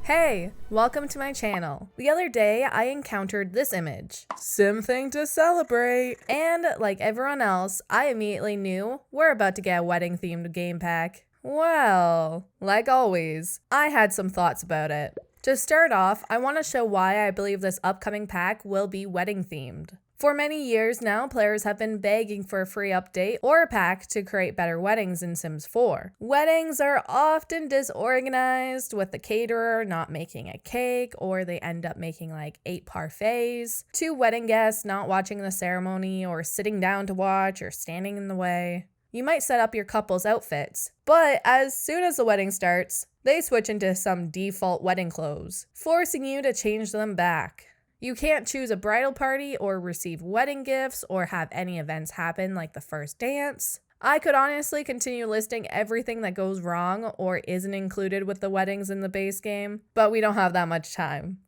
Hey, welcome to my channel. The other day, I encountered this image. Something to celebrate. And like everyone else, I immediately knew we're about to get a wedding-themed game pack. Well, like always, I had some thoughts about it. To start off, I want to show why I believe this upcoming pack will be wedding-themed. For many years now, players have been begging for a free update or a pack to create better weddings in Sims 4. Weddings are often disorganized, with the caterer not making a cake, or they end up making like 8 parfaits, 2 wedding guests not watching the ceremony or sitting down to watch or standing in the way. You might set up your couple's outfits, but as soon as the wedding starts, they switch into some default wedding clothes, forcing you to change them back. You can't choose a bridal party or receive wedding gifts or have any events happen like the first dance. I could honestly continue listing everything that goes wrong or isn't included with the weddings in the base game, but we don't have that much time.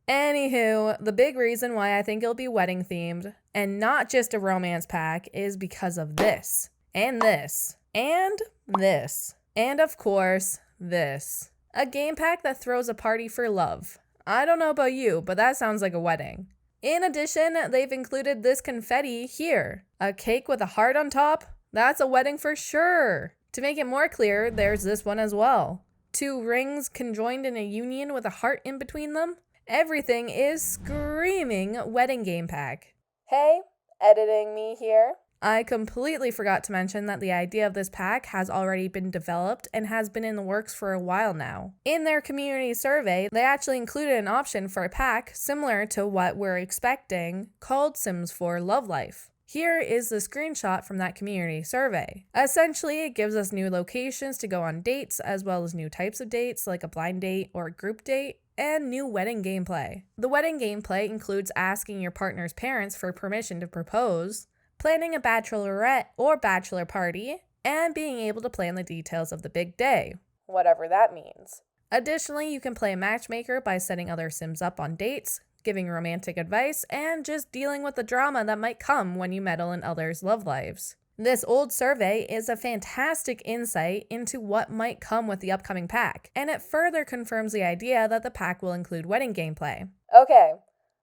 Anywho, the big reason why I think it'll be wedding themed and not just a romance pack is because of this, and this, and this, and of course, this. A game pack that throws a party for love. I don't know about you, but that sounds like a wedding. In addition, they've included this confetti here. A cake with a heart on top? That's a wedding for sure. To make it more clear, there's this one as well. 2 rings conjoined in a union with a heart in between them. Everything is screaming wedding game pack. Hey, editing me here. I completely forgot to mention that the idea of this pack has already been developed and has been in the works for a while now. In their community survey, they actually included an option for a pack similar to what we're expecting called Sims 4 Love Life. Here is the screenshot from that community survey. Essentially, it gives us new locations to go on dates, as well as new types of dates like a blind date or a group date, and new wedding gameplay. The wedding gameplay includes asking your partner's parents for permission to propose, planning a bachelorette or bachelor party, and being able to plan the details of the big day, whatever that means. Additionally, you can play a matchmaker by setting other Sims up on dates, giving romantic advice, and just dealing with the drama that might come when you meddle in others' love lives. This old survey is a fantastic insight into what might come with the upcoming pack, and it further confirms the idea that the pack will include wedding gameplay. Okay,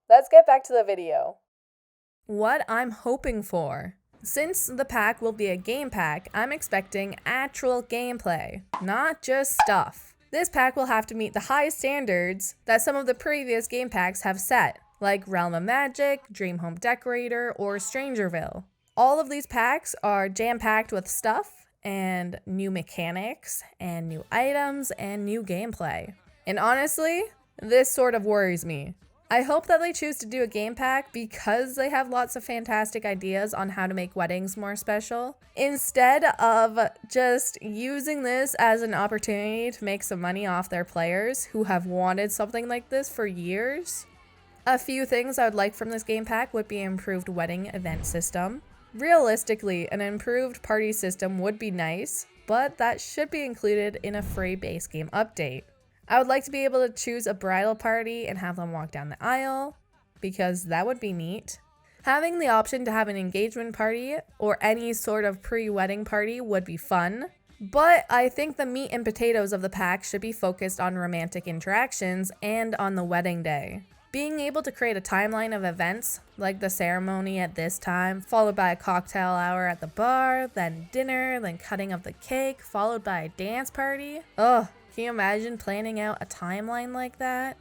let's get back to the video. What I'm hoping for. Since the pack will be a game pack, I'm expecting actual gameplay, not just stuff. This pack will have to meet the high standards that some of the previous game packs have set, like Realm of Magic, Dream Home Decorator, or Strangerville. All of these packs are jam-packed with stuff and new mechanics and new items and new gameplay. And honestly, this sort of worries me. I hope that they choose to do a game pack because they have lots of fantastic ideas on how to make weddings more special, instead of just using this as an opportunity to make some money off their players who have wanted something like this for years. A few things I would like from this game pack would be an improved wedding event system. Realistically, an improved party system would be nice, but that should be included in a free base game update. I would like to be able to choose a bridal party and have them walk down the aisle, because that would be neat. Having the option to have an engagement party or any sort of pre-wedding party would be fun, but I think the meat and potatoes of the pack should be focused on romantic interactions and on the wedding day. Being able to create a timeline of events, like the ceremony at this time, followed by a cocktail hour at the bar, then dinner, then cutting of the cake, followed by a dance party. Ugh. Can you imagine planning out a timeline like that?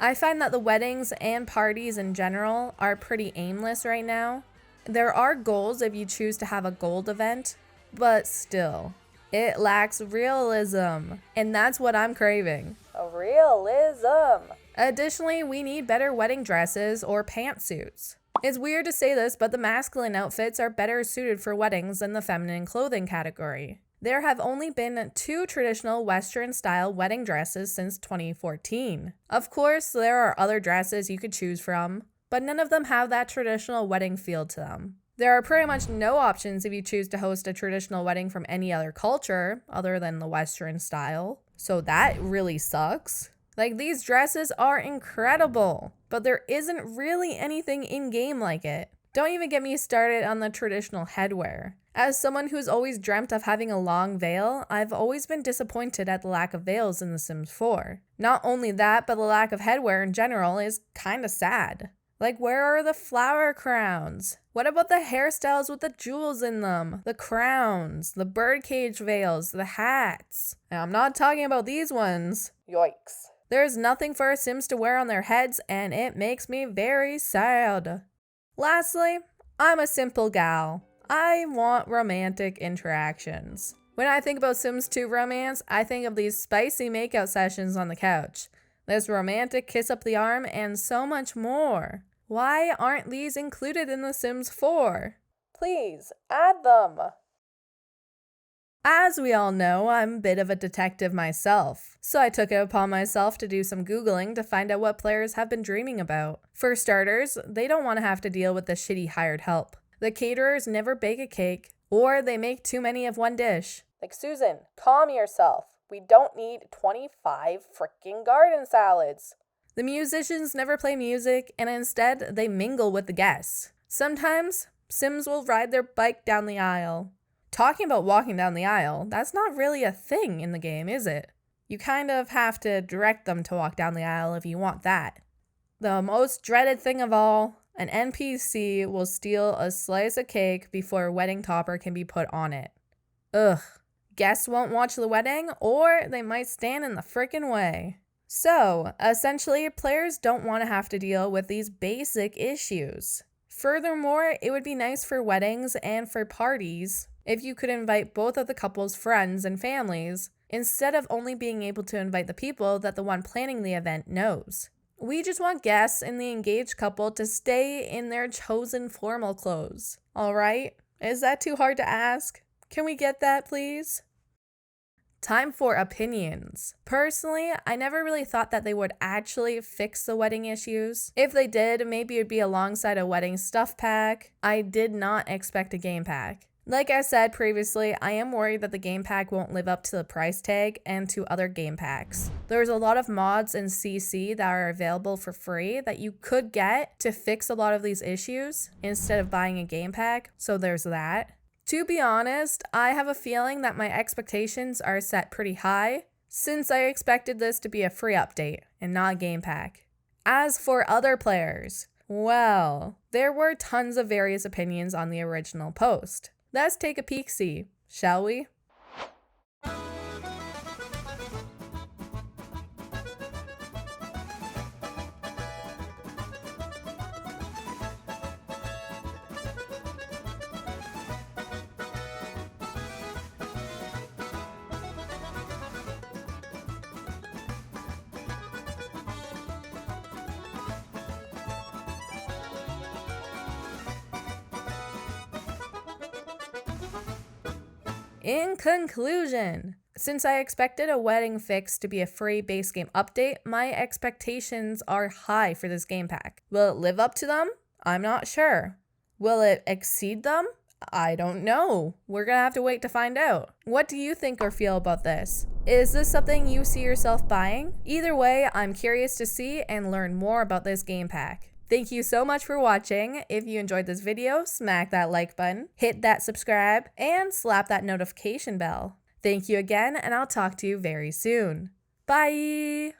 I find that the weddings and parties in general are pretty aimless right now. There are goals if you choose to have a gold event, but still, it lacks realism, and that's what I'm craving. Realism! Additionally, we need better wedding dresses or pantsuits. It's weird to say this, but the masculine outfits are better suited for weddings than the feminine clothing category. There have only been 2 traditional Western-style wedding dresses since 2014. Of course, there are other dresses you could choose from, but none of them have that traditional wedding feel to them. There are pretty much no options if you choose to host a traditional wedding from any other culture other than the Western style, so that really sucks. Like, these dresses are incredible, but there isn't really anything in-game like it. Don't even get me started on the traditional headwear. As someone who's always dreamt of having a long veil, I've always been disappointed at the lack of veils in The Sims 4. Not only that, but the lack of headwear in general is kinda sad. Like, where are the flower crowns? What about the hairstyles with the jewels in them? The crowns, the birdcage veils, the hats? Now, I'm not talking about these ones. Yikes. There's nothing for our Sims to wear on their heads, and it makes me very sad. Lastly, I'm a simple gal. I want romantic interactions. When I think about Sims 2 romance, I think of these spicy makeout sessions on the couch, this romantic kiss up the arm, and so much more. Why aren't these included in The Sims 4? Please, add them! As we all know, I'm a bit of a detective myself, so I took it upon myself to do some Googling to find out what players have been dreaming about. For starters, they don't want to have to deal with the shitty hired help. The caterers never bake a cake, or they make too many of one dish. Like, Susan, calm yourself. We don't need 25 freaking garden salads. The musicians never play music, and instead, they mingle with the guests. Sometimes, Sims will ride their bike down the aisle. Talking about walking down the aisle, that's not really a thing in the game, is it? You kind of have to direct them to walk down the aisle if you want that. The most dreaded thing of all, an NPC will steal a slice of cake before a wedding topper can be put on it. Ugh. Guests won't watch the wedding, or they might stand in the frickin' way. So, essentially, players don't want to have to deal with these basic issues. Furthermore, it would be nice for weddings and for parties if you could invite both of the couple's friends and families, instead of only being able to invite the people that the one planning the event knows. We just want guests and the engaged couple to stay in their chosen formal clothes. Alright? Is that too hard to ask? Can we get that, please? Time for opinions. Personally, I never really thought that they would actually fix the wedding issues. If they did, maybe it'd be alongside a wedding stuff pack. I did not expect a game pack. Like I said previously, I am worried that the game pack won't live up to the price tag and to other game packs. There's a lot of mods in CC that are available for free that you could get to fix a lot of these issues instead of buying a game pack, so there's that. To be honest, I have a feeling that my expectations are set pretty high, since I expected this to be a free update and not a game pack. As for other players, well, there were tons of various opinions on the original post. Let's take a peek-see, shall we? In conclusion, since I expected a wedding fix to be a free base game update, my expectations are high for this game pack. Will it live up to them? I'm not sure. Will it exceed them? I don't know. We're gonna have to wait to find out. What do you think or feel about this? Is this something you see yourself buying? Either way, I'm curious to see and learn more about this game pack. Thank you so much for watching. If you enjoyed this video, smack that like button, hit that subscribe, and slap that notification bell. Thank you again, and I'll talk to you very soon. Bye!